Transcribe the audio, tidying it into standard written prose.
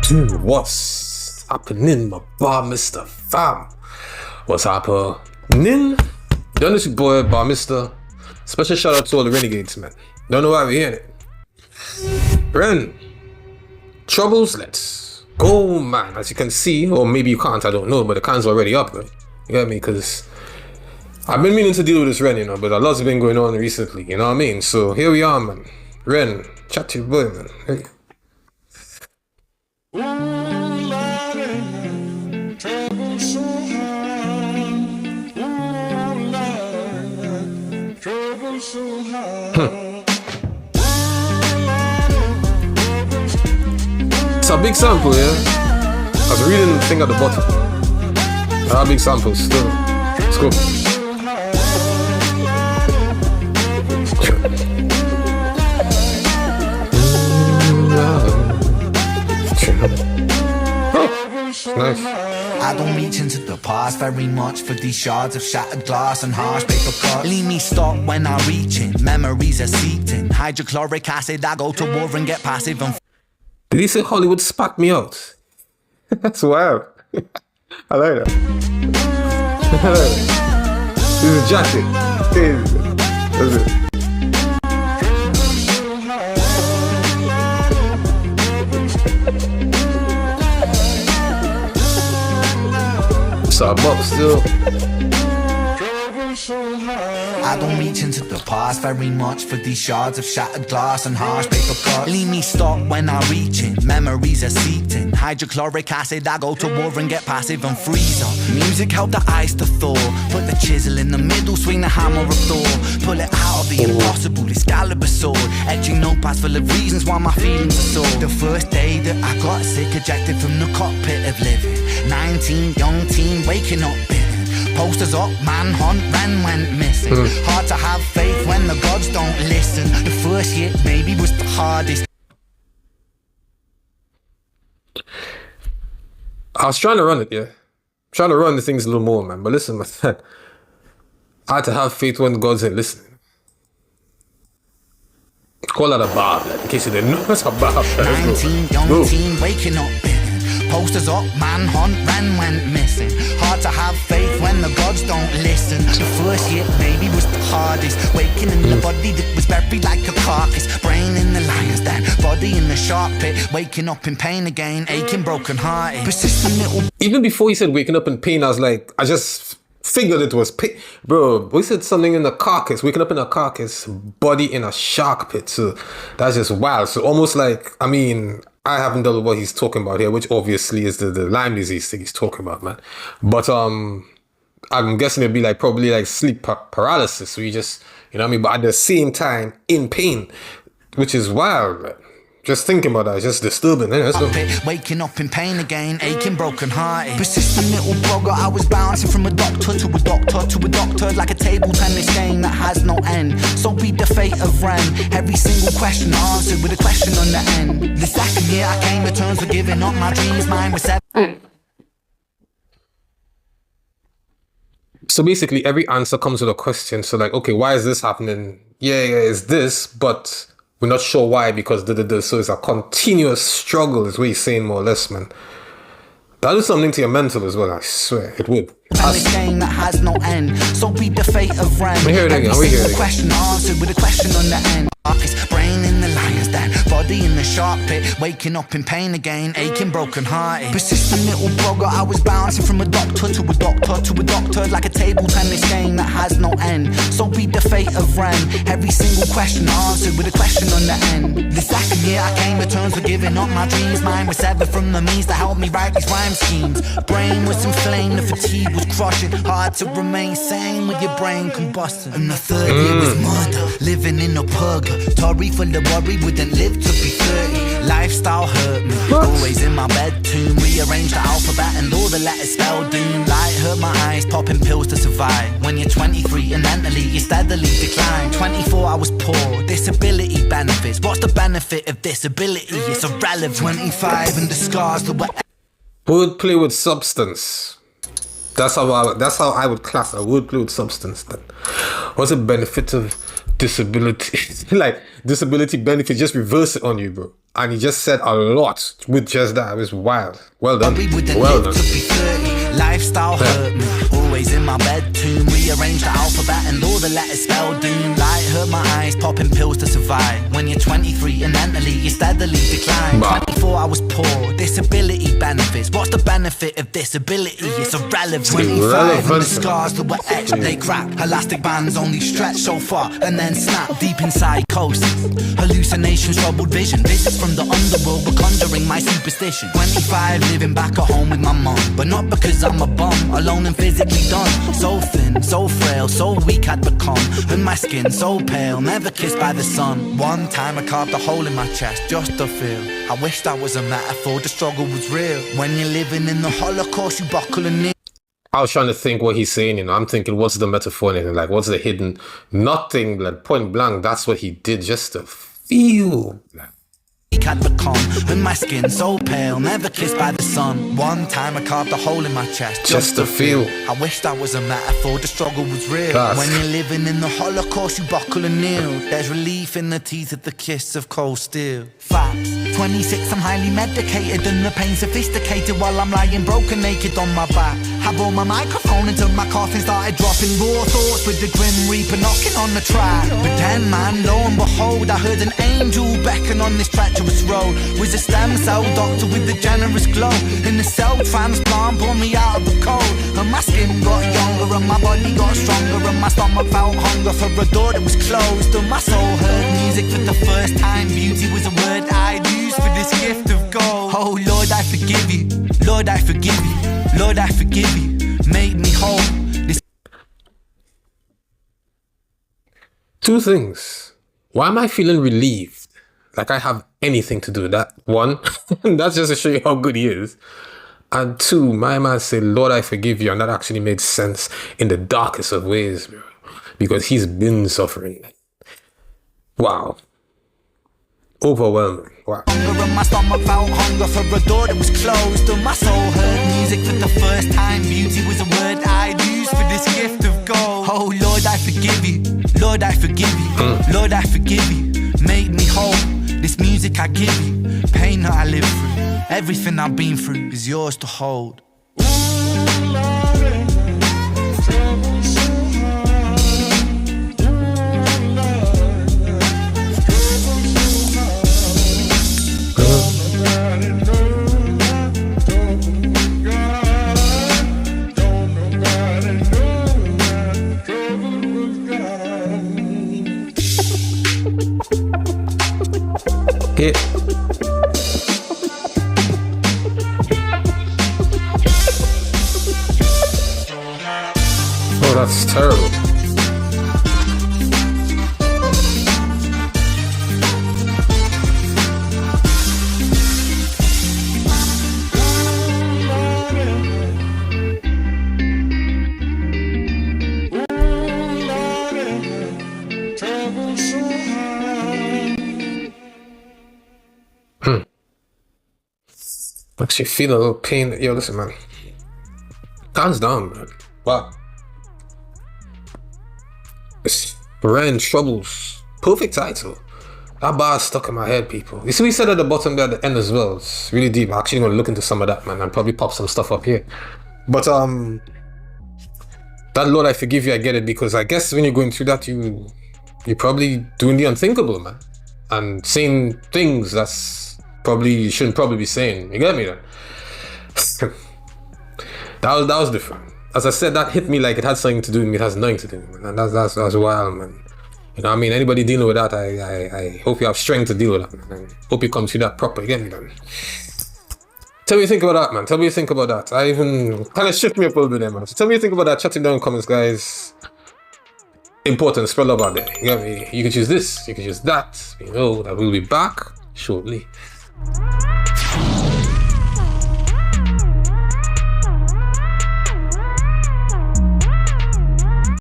Dude, what's happening, my bar, Mr. Fam? What's happening? Done this boy, bar, Mr. Special shout out to all the renegades, man. Don't know why we're hearing it. Ren, troubles, let's go, man. As you can see, or maybe you can't, I don't know, but the can's already up, right? You get me? Because I've been meaning to deal with this Ren, you know, but a lot's been going on recently, you know what I mean? So here we are, man. Ren, chat to your boy, man. Hey. It's a big sample, yeah? I was reading the thing at the bottom. A big sample still. Let's go. Nice. I don't reach into the past very much for these shards of shattered glass and harsh paper cuts. Leave me stop when I reach in. Memories are seeped in. Hydrochloric acid, I go to war and get passive and Did he say Hollywood spat me out? That's wild. I like that. I like that. This is jacket. That's it. So I'm up still. I don't reach into the past very much for these shards of shattered glass and harsh paper cuts. Leave me stop when I reach in. Memories are seeped in. Hydrochloric acid, I go to war and get passive and freeze up. Music help the ice to thaw. Put the chisel in the middle, swing the hammer of Thor. Pull it out of the impossible, Excalibur sword. Etching notepads full of reasons why my feelings are sore. The first day that I got sick, ejected from the cockpit of living. 19, young teen, waking up bitter. Posters up, manhunt, Ren went missing. Hard to have faith when the gods don't listen. The first hit maybe was the hardest. I was trying to run it, yeah. Trying to run the things a little more, man. But listen, man. I had to have faith when the gods ain't listening. Call that a bar, man. In case you didn't know, that's a bar. 19, young teen, waking up bitter. Posters up, manhunt, Ren went missing. Hard to have faith when the gods don't listen. The first hit maybe was the hardest. Waking in the body that was buried like a carcass. Brain in the lion's den, body in the shark pit. Waking up in pain again, aching, broken hearted. Persistent little. Even before he said waking up in pain, I was like, I just figured it was pain. Bro, we said something in the carcass, waking up in a carcass, body in a shark pit. So that's just wild. So almost like, I mean, I haven't done what he's talking about here, which obviously is the Lyme disease thing he's talking about, man. But I'm guessing it'd be like probably like sleep paralysis. So you just, you know what I mean? But at the same time, in pain, which is wild, man. Just thinking about that, it's just disturbing. Waking up in pain again, aching, broken hearted. Persistent little blogger, I was bouncing from a doctor to a doctor to a doctor, like a table tennis game that has no end. So be the fate of Ren. Every single question answered with a question on the end. The second year I came to terms with giving up my dreams, mine was seven. So basically, every answer comes with a question. So like, okay, why is this happening? Yeah, it's this, but we're not sure why, because so it's a continuous struggle, is what he's saying, more or less, man. That is something to your mental as well, I swear, it would. This game that has no end, so be the fate of Ren. We hear it again, we hear it again. Question answered with a question on the end. Brain in the lion's den, body in the shark pit. Waking up in pain again, aching, broken hearted. Persistent little blogger, I was bouncing from a doctor to a doctor to a doctor, like a table tennis game that has no end. So be the fate of Ren. Every single question answered with a question on the end. The second year I came to terms with giving up my dreams. Mine was severed from the means that helped me write these rhyme schemes. Brain was inflamed, the fatigue was crushing. Hard to remain sane with your brain combusting. And the third year was murder, living in a purgatory full of worry, wouldn't live to be 30. Lifestyle hurt me, always in my bedroom. Rearrange the alphabet and all the letters spell doom. Light hurt my eyes, popping pills to survive. When you're 23 and mentally you steadily decline. 24 I was poor, disability benefits. What's the benefit of disability? It's irrelevant. 25 and the scars that were Wordplay with substance. That's how I would class a wordplay with substance then. What's the benefit of disability, like disability benefit, just reverse it on you, bro. And he just said a lot with just that. It was wild. Well done. Well done. Lifestyle hurt me, always in my bed tomb. Rearrange the alphabet and all the letters spell doom. Light hurt my eyes, popping pills to survive. When you're 23 and mentally you steadily decline. 24 I was poor, disability benefits. What's the benefit of disability? It's irrelevant. 25 and the scars that were etched, they crack. Elastic bands only stretch so far and then snap deep in psychosis. Hallucinations, troubled vision, visits from the underworld were conjuring my superstition. 25 living back at home with my mum, but not because I'm a bum, alone and physically done. So thin, so frail, so weak I'd become. And my skin so pale, never kissed by the sun. One time I carved a hole in my chest just to feel. I wish that was a metaphor, the struggle was real. When you're living in the Holocaust, you buckle a knee. I was trying to think what he's saying, you know. I'm thinking, what's the metaphor in it? Like, what's the hidden? Nothing, like, point blank. That's what he did just to feel. Like, had become, and my skin so pale, never kissed by the sun. One time I carved a hole in my chest just to feel. I wish that was a metaphor, the struggle was real. Class. When you're living in the Holocaust, you buckle and kneel. There's relief in the teeth of the kiss of cold steel. Facts. 26, I'm highly medicated and the pain sophisticated while I'm lying broken naked on my back. I bore my microphone until my coffin started dropping raw thoughts with the grim reaper knocking on the track. But then, man, lo and behold, I heard an angel beckon on this treacherous road. Was a stem cell doctor with a generous glow. In the cell transplant, pulled me out of the cold. And my skin got younger and my body got stronger. And my stomach felt hunger for a door that was closed. And my soul heard music for the first time. Beauty was a word I'd use for this gift of gold. Oh Lord, I forgive you. Lord, I forgive you. Lord, I forgive you. Make me whole. This two things. Why am I feeling relieved? Like I have anything to do with that. One, that's just to show you how good he is. And two, my man said, Lord, I forgive you. And that actually made sense in the darkest of ways, bro. Because he's been suffering. Wow. Overwhelming. Wow. And my stomach felt hunger for a door that was closed. And my soul heard music for the first time. Beauty was a word I'd use for this gift of gold. Oh Lord, I forgive you. Lord, I forgive you. Lord, I forgive you. Make me whole. This music I give you, pain that I live through, everything I've been through is yours to hold. Hit. Oh, that's terrible. Actually feel a little pain. Yo, listen, man. Hands down, man. Wow. Ren Troubles. Perfect title. That bar is stuck in my head, people. You see what he said at the bottom there at the end as well. It's really deep. I'm actually going to look into some of that, man, and probably pop some stuff up here. But, that Lord, I forgive you, I get it, because I guess when you're going through that, you're probably doing the unthinkable, man. And saying things that's probably you shouldn't probably be saying. You get me then? that was different. As I said, that hit me like it had something to do with me. It has nothing to do with me, man. And that's wild, man. You know what I mean? Anybody dealing with that, I hope you have strength to deal with that, man. I hope you come through that proper. You get me then? Tell me what you think about that, man. Tell me what you think about that. I even kind of shift me up a little bit there, man. So tell me what you think about that. Chat it down in the comments, guys. Important, spread love out there. You get me? You can choose this, you can choose that. You know that we'll be back shortly.